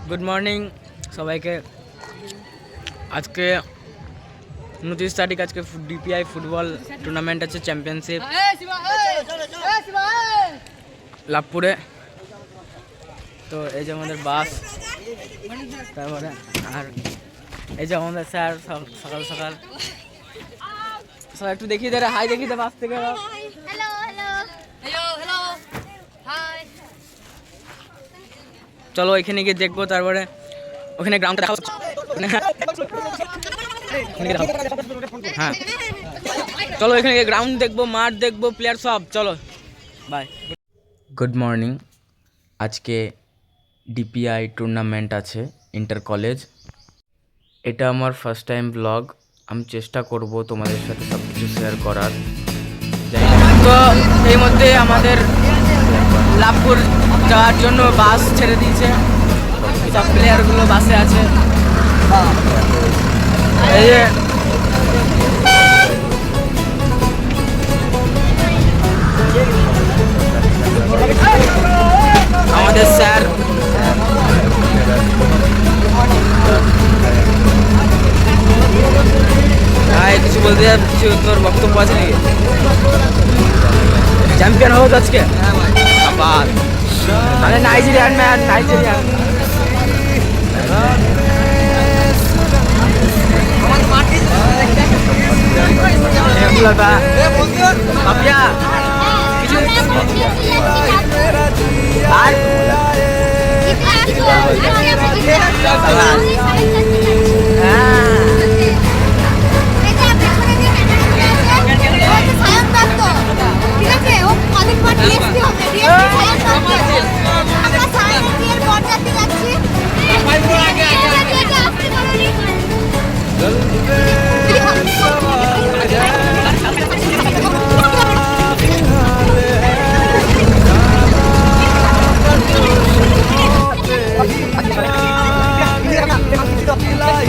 Good morning সবাইকে। আজকে 29 তারিখ, আজকে ডিপিআই ফুটবল টুর্নামেন্ট আছে, চ্যাম্পিয়নশিপ লাভপুরে। তো এই যে আমাদের বাস, তারপরে আর এই যে আমাদের স্যার সকাল সকাল একটু দেখিয়ে দে, হাই দেখিয়ে দে বাস থেকে। চলো এখানে গিয়ে দেখবো, তারপরে ওখানে গ্রাউন্ডে দেখা হচ্ছে। হ্যাঁ চলো এখানে গিয়ে গ্রাউন্ড দেখবো, মাঠ দেখবো, প্লেয়ার সব। চলো বাই। Good morning. আজকে ডিপিআই টুর্নামেন্ট আছে ইন্টার কলেজ। এটা আমার ফার্স্ট টাইম ব্লগ। আমি চেষ্টা করব তোমাদের সাথে সব কিছু শেয়ার করার। তো এই মধ্যে আমাদের লাভপুর যাওয়ার জন্য বাস ছেড়ে দিয়েছে, সব প্লেয়ারগুলো বাসে আছে। এই যে আমাদের স্যার, কিছু বলতে যাচ্ছি, তোর বক্তব্য আছে নাকি? চ্যাম্পিয়ন হোক আজকে আবার, মানে নাইজেরিয়ান ম্যাচ, নাইজেরিয়ান। আর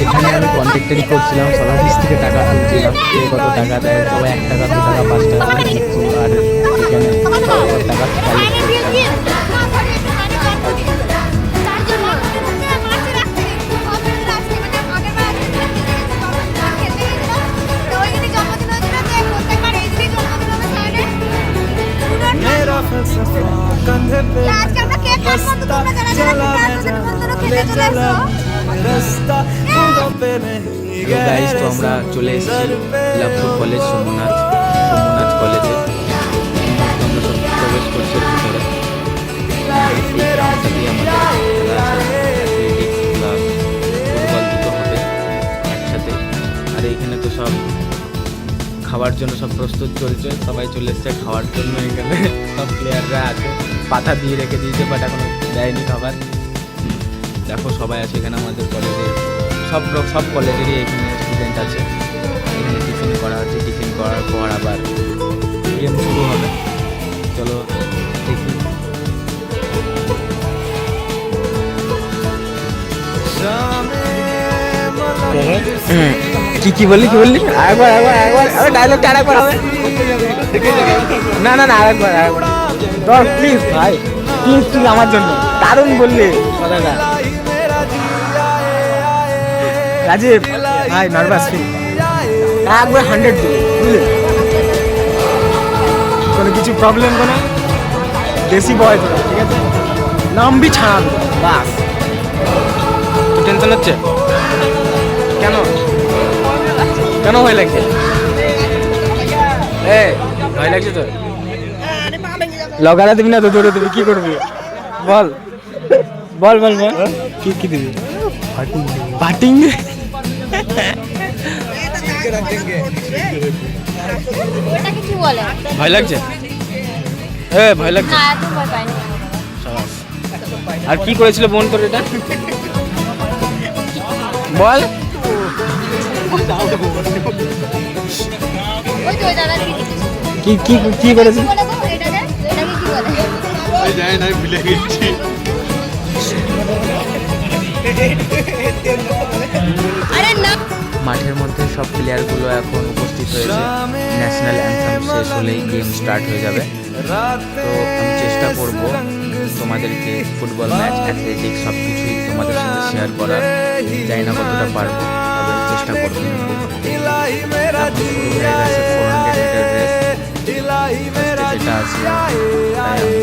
এখানে আমি কন্ট্রাক্টারি করছিলাম, সবার কাছ থেকে টাকা তুলছিলাম। কত টাকা দেয় সবাই, 1 টাকা 2 টাকা 5 টাকা দিচ্ছি। আর এখানে টাকা গাইস। তো আমরা চলে এসেছি লাভপুর কলেজ, সোমনাথ কলেজে। আমরা সব প্রবেশ করছি ভিতরে। ফুটবল দুটো হবে একসাথে। আর এইখানে তো সব খাওয়ার জন্য সব প্রস্তুত চলছে, সবাই চলে এসছে খাওয়ার জন্য। এখানে সব প্লেয়াররা আছে, পাতা দিয়ে রেখে দিয়েছে, বাট এখনো দেয়নি খাবার। দেখো সবাই আছে এখানে আমাদের কলেজে, সব কলেজেরই এখানে স্টুডেন্ট আছে। এখানে টিফিন করা হচ্ছে, টিফিন করার পর আবার গেম শুরু হবে। চলো দেখি। কি বললি আরেকবার ডায়লগটা আরেকবার হবে। না আরেকবার তোর প্লিজ ভাই, প্লিজ তুই আমার জন্য দারুণ বললি কথাটা। রাজীব ভাই নার্ভাস ফিল, একবার 100 দিবি, বুঝলি? কোনো কিছু প্রবলেম কোনো দেশি বয় তোরা, ঠিক আছে? নামবি ছাড়ান বাস। তো টেনশন হচ্ছে কেন ভয় লাগছে? ভয় লাগছে তোর? লগারা দিবি না তো দৌড়ে দিবি, কি করবি বল? কি দিবি? বাটিং। ভয় লাগছে? ভয় লাগছে। আর কি করেছিল বোন তোর এটা বল? কি করেছিল? মাঠের মধ্যে সব প্লেয়ারগুলো এখন উপস্থিত হয়েছে। ন্যাশনাল অ্যান্থেম শেষ হলেই গেম স্টার্ট হয়ে যাবে। তো আমি চেষ্টা করব তোমাদেরকে ফুটবল ম্যাচ, অ্যাথলেটিক্স সব কিছুই তোমাদের সাথে শেয়ার করার। জানি না কতটা পারবো, তবে চেষ্টা করবো। এখন শুরু হয়ে গেছে 400 মিটার রেস, যেটা আছে, তাই আমি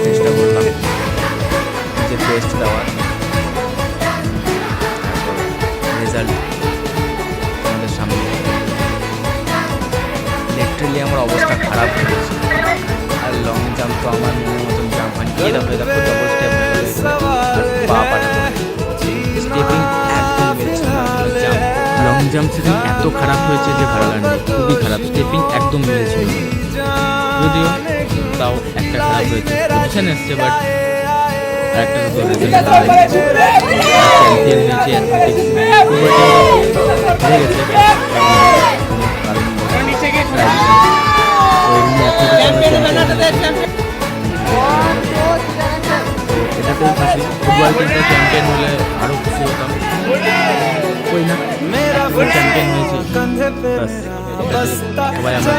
চেষ্টা করলাম যে বেস্ট দেওয়ার। রেজাল্ট আমাদের সামনে। লিটারালি আমার অবস্থা খারাপ হয়ে গেছে। আর লং জাম্প তো আমার মনের মতন জাম্প হয়নি। এই দেখো ডবল স্টেপ হয়ে গেছে, পা পাটা স্টেপিং একদম মিলছে না। লং জাম্প সেদিন এত খারাপ হয়েছে যে ভাড়ালান্ডে খুবই খারাপ, স্টেপিং একদম মিলছে না। যদিও তাও একটা খারাপ হয়েছে, পজিশন এসছে, বাট একটা তো চ্যাম্পিয়ন হয়েছে অ্যাথলেটিক্স হয়ে গেছে। এটাতেই খুশি। ফুটবল টিমটা চ্যাম্পিয়ন হলে আরও খুশি হতাম। কই না, চ্যাম্পিয়ন হয়েছে, সবাই আমরা